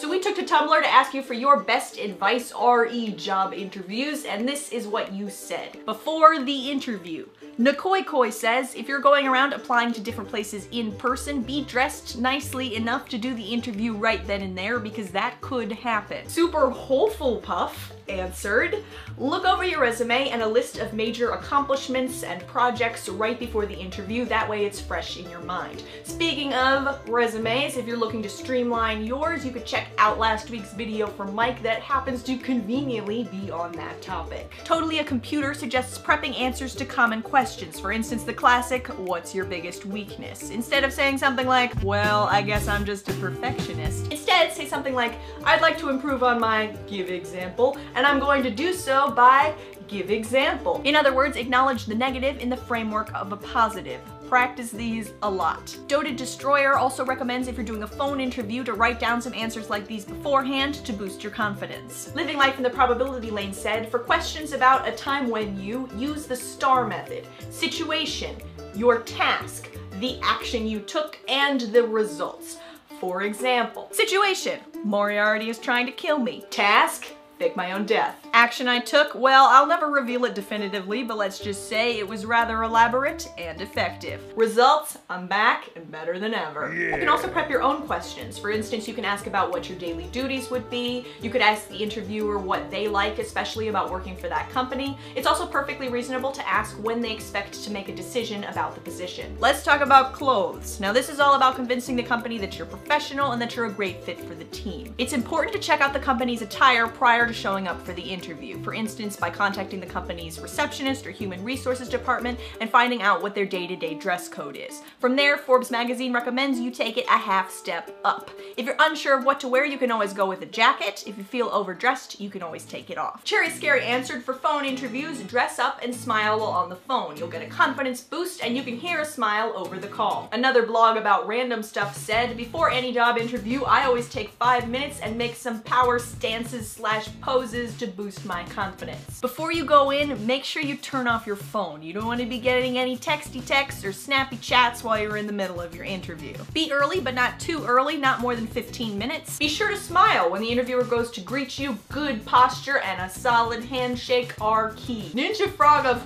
So we took to Tumblr to ask you for your best advice re job interviews, and this is what you said. Before the interview, Nakoikoi says, if you're going around applying to different places in person, be dressed nicely enough to do the interview right then and there, because that could happen. Super Hopeful Puff answered, look over your resume and a list of major accomplishments and projects right before the interview, that way it's fresh in your mind. Speaking of resumes, if you're looking to streamline yours, you could check out last week's video from Mike that happens to conveniently be on that topic. Totally a Computer suggests prepping answers to common questions. For instance, the classic, what's your biggest weakness? Instead of saying something like, well, I guess I'm just a perfectionist. Instead, say something like, I'd like to improve on my give example, and I'm going to do so by give example. In other words, acknowledge the negative in the framework of a positive. Practice these a lot. Doted Destroyer also recommends, if you're doing a phone interview, to write down some answers like these beforehand to boost your confidence. Living Life in the Probability Lane said, for questions about a time when you use the STAR method: situation, your task, the action you took, and the results. For example, situation, Moriarty is trying to kill me. Task, fake my own death. Action I took, well, I'll never reveal it definitively, but let's just say it was rather elaborate and effective. Results, I'm back and better than ever. Yeah. You can also prep your own questions. For instance, you can ask about what your daily duties would be. You could ask the interviewer what they like, especially about working for that company. It's also perfectly reasonable to ask when they expect to make a decision about the position. Let's talk about clothes. Now, this is all about convincing the company that you're professional and that you're a great fit for the team. It's important to check out the company's attire prior to showing up for the interview. For instance, by contacting the company's receptionist or human resources department and finding out what their day-to-day dress code is. From there, Forbes magazine recommends you take it a half step up. If you're unsure of what to wear, you can always go with a jacket. If you feel overdressed, you can always take it off. Cherry Scary answered, for phone interviews, dress up and smile while on the phone. You'll get a confidence boost and you can hear a smile over the call. Another blog about random stuff said, before any job interview, I always take 5 minutes and make some power stances / poses to boost my confidence. Before you go in, make sure you turn off your phone. You don't want to be getting any texty texts or snappy chats while you're in the middle of your interview. Be early, but not too early, not more than 15 minutes. Be sure to smile when the interviewer goes to greet you. Good posture and a solid handshake are key. Ninja Frog of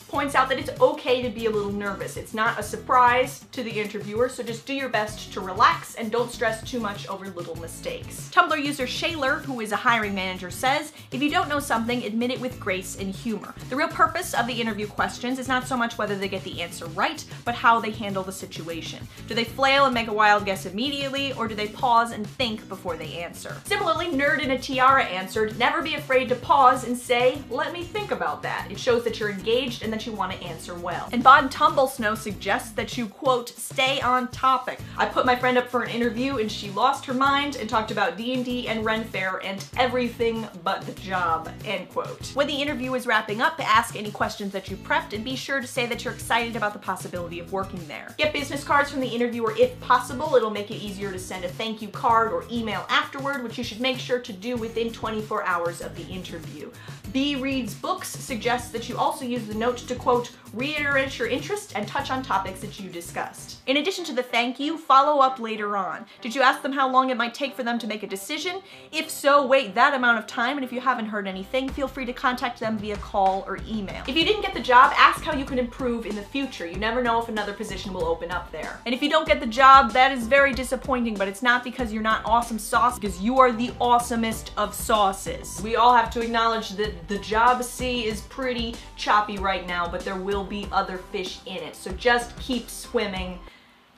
points out that it's okay to be a little nervous. It's not a surprise to the interviewer, so just do your best to relax and don't stress too much over little mistakes. Tumblr user Shaler, who is a hiring manager, says, if you don't know something, admit it with grace and humor. The real purpose of the interview questions is not so much whether they get the answer right, but how they handle the situation. Do they flail and make a wild guess immediately, or do they pause and think before they answer? Similarly, Nerd in a Tiara answered, never be afraid to pause and say, let me think about that. It shows that you're engaged and that you want to answer well. And Bod Tumblesnow suggests that you, quote, stay on topic. I put my friend up for an interview and she lost her mind and talked about D&D and Ren Fair and everything but the job, end quote. When the interview is wrapping up, ask any questions that you prepped and be sure to say that you're excited about the possibility of working there. Get business cards from the interviewer if possible. It'll make it easier to send a thank you card or email afterward, which you should make sure to do within 24 hours of the interview. B Reads Books suggests that you also use the note to, quote, reiterate your interest and touch on topics that you discussed. In addition to the thank you, follow up later on. Did you ask them how long it might take for them to make a decision? If so, wait that amount of time, and if you haven't heard anything, feel free to contact them via call or email. If you didn't get the job, ask how you can improve in the future. You never know if another position will open up there. And if you don't get the job, that is very disappointing, but it's not because you're not awesome sauce, because you are the awesomest of sauces. We all have to acknowledge that the job sea is pretty choppy right now, but there will be other fish in it. So just keep swimming.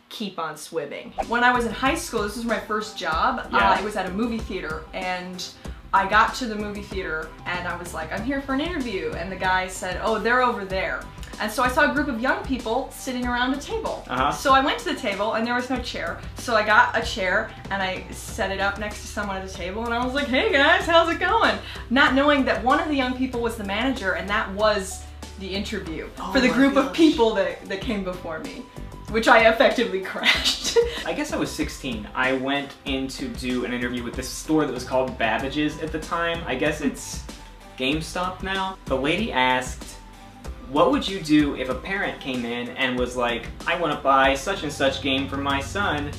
Keep on swimming. When I was in high school, this was my first job. It was at a movie theater, and I got to the movie theater and I was like, I'm here for an interview. And the guy said, oh, they're over there. And so I saw a group of young people sitting around a table. So I went to the table and there was no chair. So I got a chair and I set it up next to someone at the table and I was like, hey guys, how's it going? Not knowing that one of the young people was the manager and that was the interview for the group of people that came before me, which I effectively crashed. I guess I was 16. I went in to do an interview with this store that was called Babbage's at the time. I guess it's GameStop now. The lady asked, what would you do if a parent came in and was like, I want to buy such and such game for my son.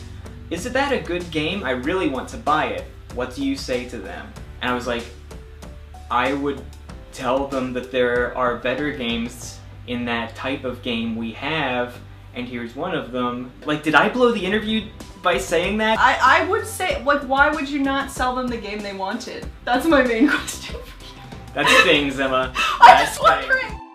Is that a good game? I really want to buy it. what do you say to them? And I was like, I would tell them that there are better games in that type of game we have, and here's one of them. Like, did I blow the interview by saying that? I would say, like, why would you not sell them the game they wanted? That's my main question for you. That's things, Emma. I'm just wondering.